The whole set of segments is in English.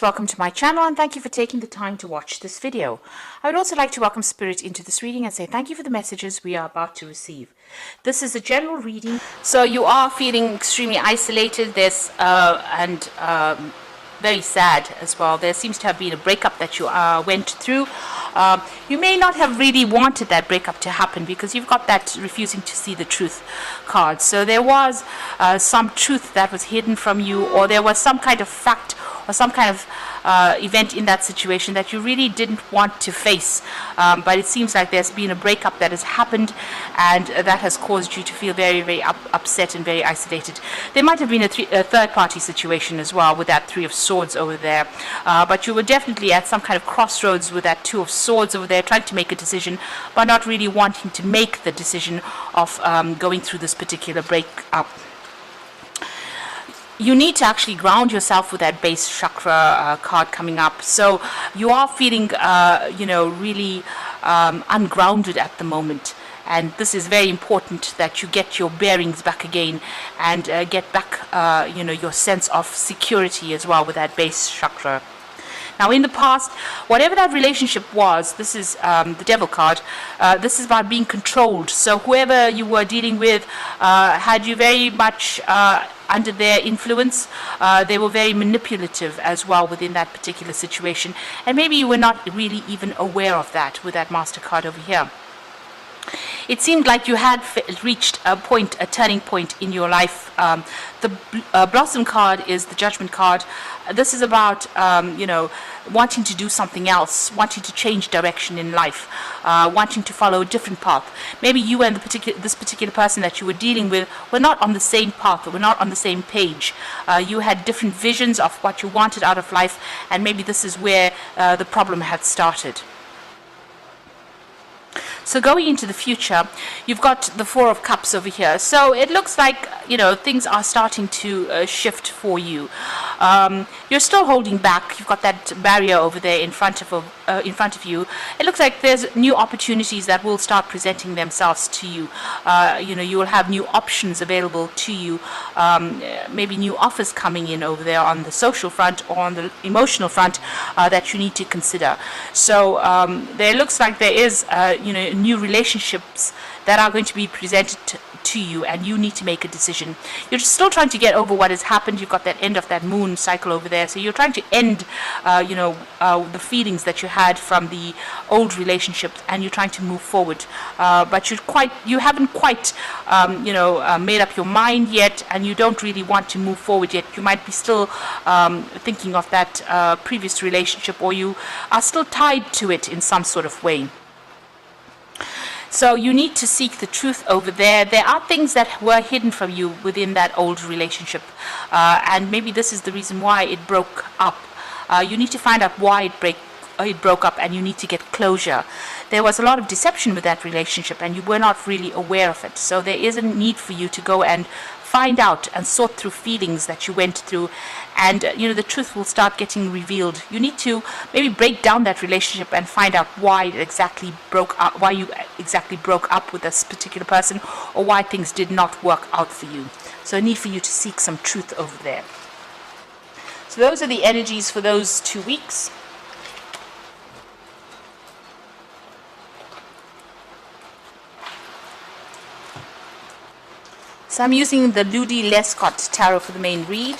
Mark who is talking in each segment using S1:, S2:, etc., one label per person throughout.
S1: Welcome to my channel and thank you for taking the time to watch this video. I would also like to welcome Spirit into this reading and say thank you for the messages we are about to receive. This is a general reading, so you are feeling extremely isolated. There's very sad as well. There seems to have been a breakup that you went through. You may not have really wanted that breakup to happen because you've got that refusing to see the truth card. So there was some truth that was hidden from you, or there was some kind of fact or some kind of event in that situation that you really didn't want to face, but it seems like there's been a breakup that has happened, and that has caused you to feel very, very upset and very isolated. There might have been a third-party situation as well with that Three of Swords over there, but you were definitely at some kind of crossroads with that Two of Swords over there, trying to make a decision, but not really wanting to make the decision of going through this particular breakup. You need to actually ground yourself with that base chakra card coming up. So you are feeling, really ungrounded at the moment. And this is very important that you get your bearings back again and get back, your sense of security as well with that base chakra. Now, in the past, whatever that relationship was, this is the Devil card, this is about being controlled. So whoever you were dealing with had you very much under their influence. They were very manipulative as well within that particular situation. And maybe you were not really even aware of that with that Master card over here. It seemed like you had reached a turning point in your life. The Blossom card is the Judgment card. This is about, wanting to do something else, wanting to change direction in life, wanting to follow a different path. Maybe you and this particular person that you were dealing with were not on the same path, or were not on the same page. You had different visions of what you wanted out of life, and maybe this is where the problem had started. So going into the future, you've got the Four of Cups over here. So it looks like, things are starting to shift for you. You're still holding back. You've got that barrier over there in front of you. It looks like there's new opportunities that will start presenting themselves to you. You will have new options available to you. Maybe new offers coming in over there on the social front or on the emotional front that you need to consider. So there looks like there is, new relationships that are going to be presented to you, and you need to make a decision. You're still trying to get over what has happened. You've got that end of that moon cycle over there, so you're trying to end the feelings that you had from the old relationship, and you're trying to move forward, but you haven't quite made up your mind yet, and you don't really want to move forward yet. You might be still thinking of that previous relationship, or you are still tied to it in some sort of way. So you need to seek the truth over there. There are things that were hidden from you within that old relationship, and maybe this is the reason why it broke up. You need to find out why it broke up, and you need to get closure. There was a lot of deception with that relationship, and you were not really aware of it. So there is a need for you to go and find out and sort through feelings that you went through, and the truth will start getting revealed. You need to maybe break down that relationship and find out why it exactly broke up, why you exactly broke up with this particular person, or why things did not work out for you. So a need for you to seek some truth over there. So those are the energies for those 2 weeks. So I'm using the Ludi Lescott Tarot for the main read.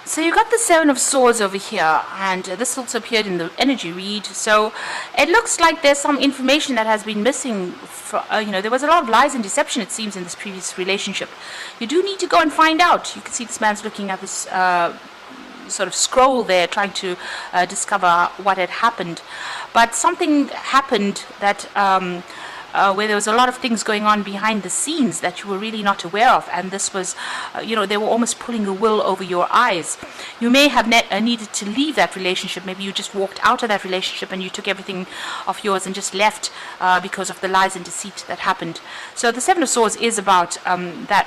S1: So you got the Seven of Swords over here, and this also appeared in the energy read. So it looks like there's some information that has been missing. There was a lot of lies and deception, it seems, in this previous relationship. You do need to go and find out. You can see this man's looking at this sort of scroll there, trying to discover what had happened. But something happened that where there was a lot of things going on behind the scenes that you were really not aware of, and this was, they were almost pulling the wool over your eyes. You may have needed to leave that relationship. Maybe you just walked out of that relationship and you took everything of yours and just left because of the lies and deceit that happened. So the Seven of Swords is about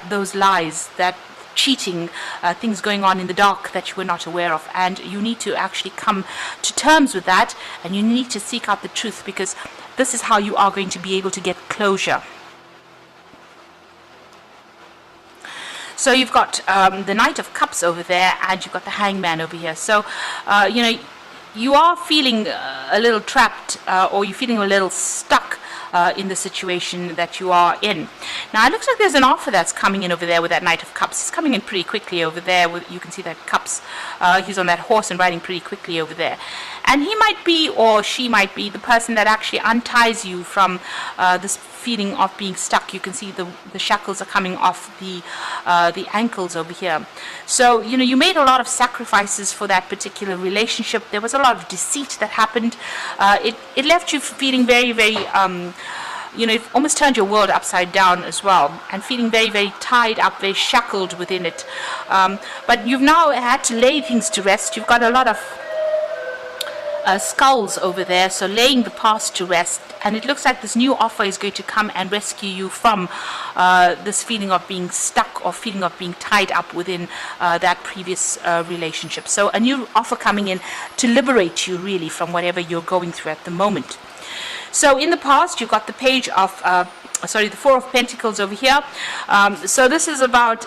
S1: those lies, that cheating, things going on in the dark that you were not aware of, and you need to actually come to terms with that, and you need to seek out the truth, because this is how you are going to be able to get closure. So you've got the Knight of Cups over there, and you've got the Hangman over here. So you are feeling a little trapped, or you're feeling a little stuck in the situation that you are in. Now it looks like there's an offer that's coming in over there with that Knight of Cups. He's coming in pretty quickly over there. You can see that Cups. He's on that horse and riding pretty quickly over there. And he might be, or she might be, the person that actually unties you from this feeling of being stuck. You can see the shackles are coming off the ankles over here. So you made a lot of sacrifices for that particular relationship. There was a lot of deceit that happened. It left you feeling very, very it almost turned your world upside down as well, and feeling very, very tied up, very shackled within it. But you've now had to lay things to rest. You've got a lot of skulls over there, so laying the past to rest, and it looks like this new offer is going to come and rescue you from this feeling of being stuck or feeling of being tied up within that previous relationship. So a new offer coming in to liberate you really from whatever you're going through at the moment. So in the past, you've got the Page of the Four of Pentacles over here. So this is about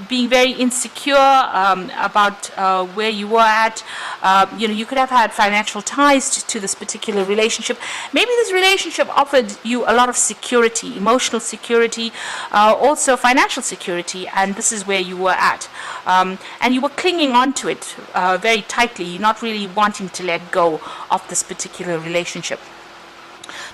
S1: being very insecure about where you were at. You could have had financial ties to this particular relationship. Maybe this relationship offered you a lot of security, emotional security, also financial security, and this is where you were at. And you were clinging on to it very tightly, not really wanting to let go of this particular relationship.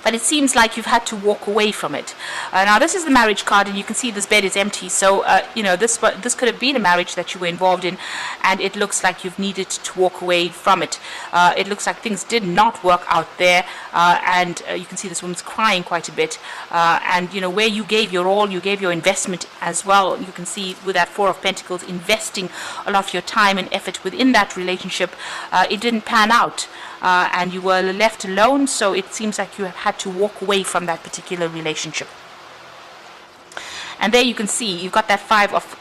S1: But it seems like you've had to walk away from it. Now this is the marriage card, and you can see this bed is empty. So this could have been a marriage that you were involved in, and it looks like you've needed to walk away from it. It looks like things did not work out there, and you can see this woman's crying quite a bit. And where you gave your all, you gave your investment as well. You can see with that Four of Pentacles, investing a lot of your time and effort within that relationship. It didn't pan out. And you were left alone, so it seems like you have had to walk away from that particular relationship. And there you can see you've got that Five of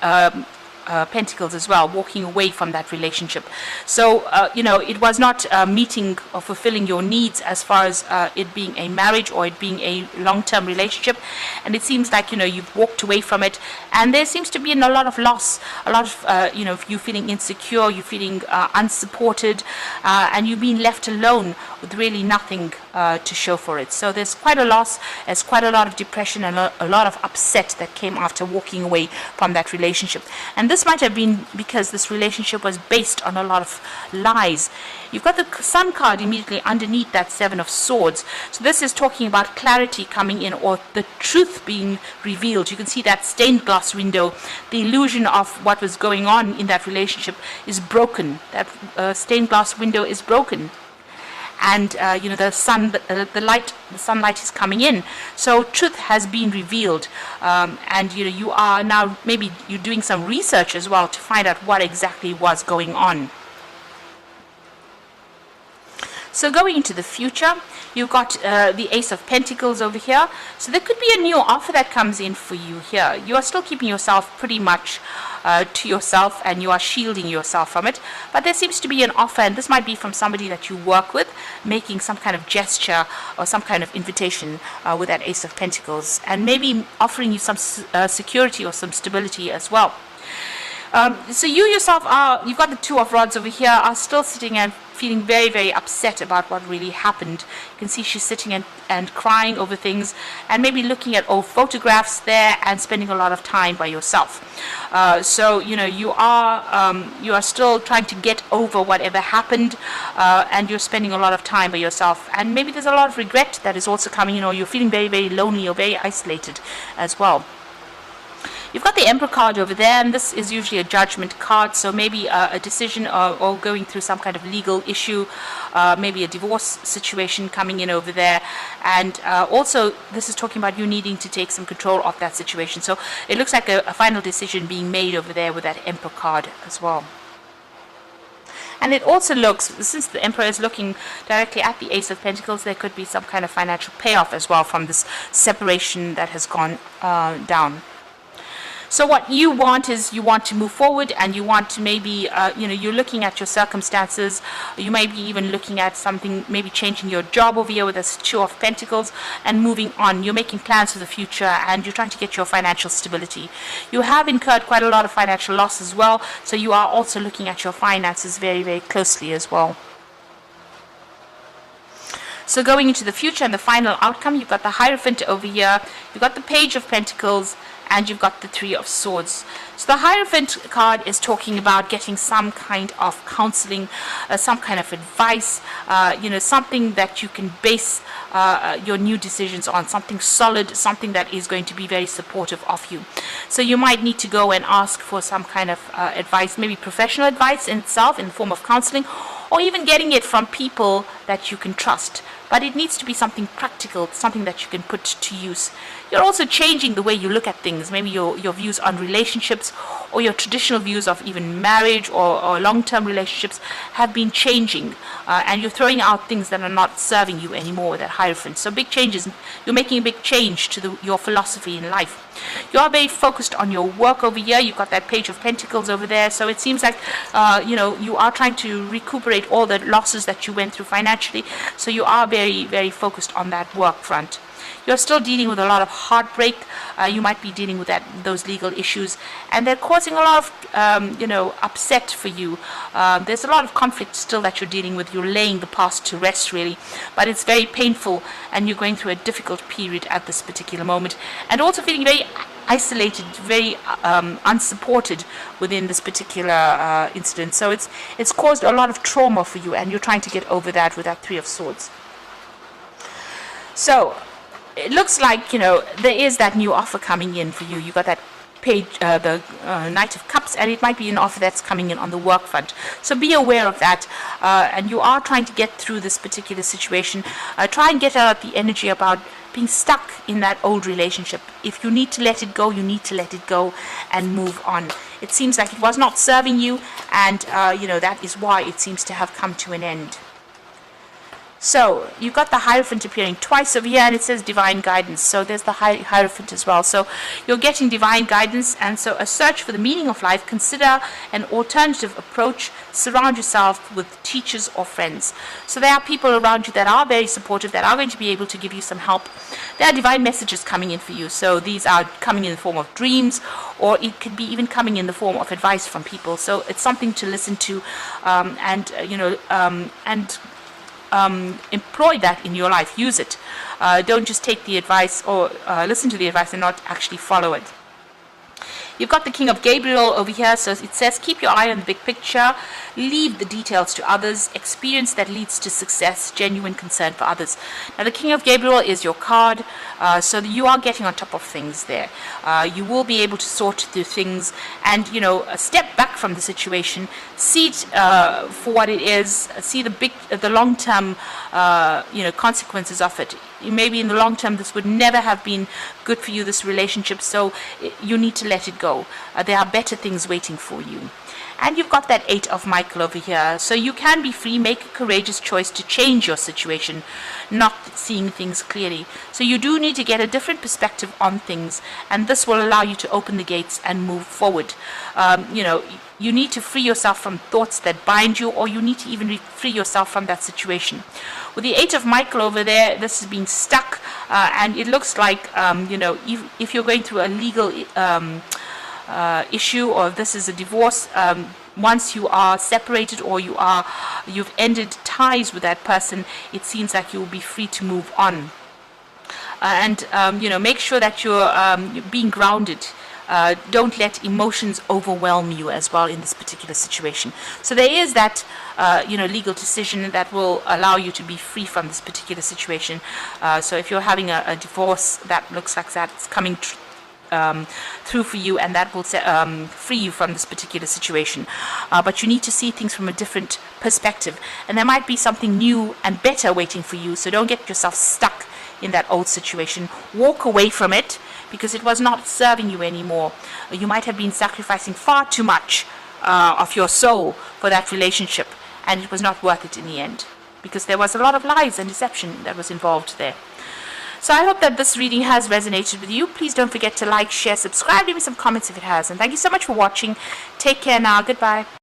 S1: Pentacles as well, walking away from that relationship. So it was not meeting or fulfilling your needs as far as it being a marriage or it being a long-term relationship, and it seems like you've walked away from it, and there seems to be a lot of loss, a lot of you feeling insecure, you feeling unsupported, and you've been left alone with really nothing to show for it. So there's quite a loss, there's quite a lot of depression and a lot of upset that came after walking away from that relationship. And this might have been because this relationship was based on a lot of lies. You've got the Sun card immediately underneath that Seven of Swords. So this is talking about clarity coming in, or the truth being revealed. You can see that stained glass window. The illusion of what was going on in that relationship is broken. That stained glass window is broken. And the sunlight is coming in, so truth has been revealed, and you are now, maybe you're doing some research as well to find out what exactly was going on. So going into the future, you've got the Ace of Pentacles over here. So there could be a new offer that comes in for you here. You are still keeping yourself pretty much to yourself, and you are shielding yourself from it. But there seems to be an offer, and this might be from somebody that you work with, making some kind of gesture or some kind of invitation with that Ace of Pentacles, and maybe offering you some security or some stability as well. So you yourself you've got the Two of Rods over here, are still sitting and feeling very, very upset about what really happened. You can see she's sitting and crying over things, and maybe looking at old photographs there and spending a lot of time by yourself. So you are still trying to get over whatever happened, and you're spending a lot of time by yourself, and maybe there's a lot of regret that is also coming in, or you're feeling very, very lonely or very isolated as well. You've got the Emperor card over there, and this is usually a judgment card, so maybe a decision or going through some kind of legal issue, maybe a divorce situation coming in over there. And also, this is talking about you needing to take some control of that situation. So it looks like a final decision being made over there with that Emperor card as well. And it also looks, since the Emperor is looking directly at the Ace of Pentacles, there could be some kind of financial payoff as well from this separation that has gone down. So what you want is you want to move forward, and you want to maybe, you're looking at your circumstances. You may be even looking at something, maybe changing your job over here with this Two of Pentacles and moving on. You're making plans for the future, and you're trying to get your financial stability. You have incurred quite a lot of financial loss as well, so you are also looking at your finances very, very closely as well. So going into the future and the final outcome, you've got the Hierophant over here, you've got the Page of Pentacles, and you've got the Three of Swords. So the Hierophant card is talking about getting some kind of counseling, some kind of advice, something that you can base your new decisions on, something solid, something that is going to be very supportive of you. So you might need to go and ask for some kind of advice, maybe professional advice in itself in the form of counseling, or even getting it from people that you can trust. But it needs to be something practical, something that you can put to use. You're also changing the way you look at things, maybe your views on relationships, or your traditional views of even marriage or long-term relationships have been changing, and you're throwing out things that are not serving you anymore with that Hierophant. So big changes, you're making a big change to your philosophy in life. You are very focused on your work over here. You've got that Page of Pentacles over there, so it seems like you are trying to recuperate all the losses that you went through financially, so you are very, very focused on that work front. You're still dealing with a lot of heartbreak. You might be dealing with those legal issues, and they're causing a lot of upset for you. There's a lot of conflict still that you're dealing with. You're laying the past to rest, really, but it's very painful, and you're going through a difficult period at this particular moment, and also feeling very isolated, very unsupported within this particular incident. So it's caused a lot of trauma for you, and you're trying to get over that with that Three of Swords. So it looks like, there is that new offer coming in for you. You got that Knight of Cups, and it might be an offer that's coming in on the work front. So be aware of that, and you are trying to get through this particular situation. Try and get out the energy about being stuck in that old relationship. If you need to let it go, you need to let it go and move on. It seems like it was not serving you, and that is why it seems to have come to an end. So you've got the Hierophant appearing twice over here, and it says divine guidance. So there's the Hierophant as well. So you're getting divine guidance, and so a search for the meaning of life. Consider an alternative approach. Surround yourself with teachers or friends. So there are people around you that are very supportive, that are going to be able to give you some help. There are divine messages coming in for you. So these are coming in the form of dreams, or it could be even coming in the form of advice from people. So it's something to listen to, employ that in your life. Use it. Don't just take the advice or listen to the advice and not actually follow it. You've got the King of Gabriel over here, so it says keep your eye on the big picture, leave the details to others, experience that leads to success, genuine concern for others. Now the King of Gabriel is your card, so you are getting on top of things there. You will be able to sort through things and, step back from the situation, see it for what it is, see the long-term, consequences of it. Maybe in the long term this would never have been good for you, this relationship, so you need to let it go. There are better things waiting for you. And you've got that Eight of Michael over here, so you can be free, make a courageous choice to change your situation, not seeing things clearly. So you do need to get a different perspective on things, and this will allow you to open the gates and move forward. You need to free yourself from thoughts that bind you, or you need to even free yourself from that situation. With the Eight of Michael over there, this is being stuck, and it looks like, if you're going through a legal issue, or if this is a divorce, once you are separated or you've ended ties with that person, it seems like you will be free to move on. Make sure that you're being grounded. Don't let emotions overwhelm you as well in this particular situation. So there is that legal decision that will allow you to be free from this particular situation. So if you're having a divorce that looks like that's coming through for you, and that will free you from this particular situation. But you need to see things from a different perspective, and there might be something new and better waiting for you. So don't get yourself stuck in that old situation. Walk away from it, because it was not serving you anymore. You might have been sacrificing far too much of your soul for that relationship, and it was not worth it in the end, because there was a lot of lies and deception that was involved there. So I hope that this reading has resonated with you. Please don't forget to like, share, subscribe, leave me some comments if it has. And thank you so much for watching. Take care now. Goodbye.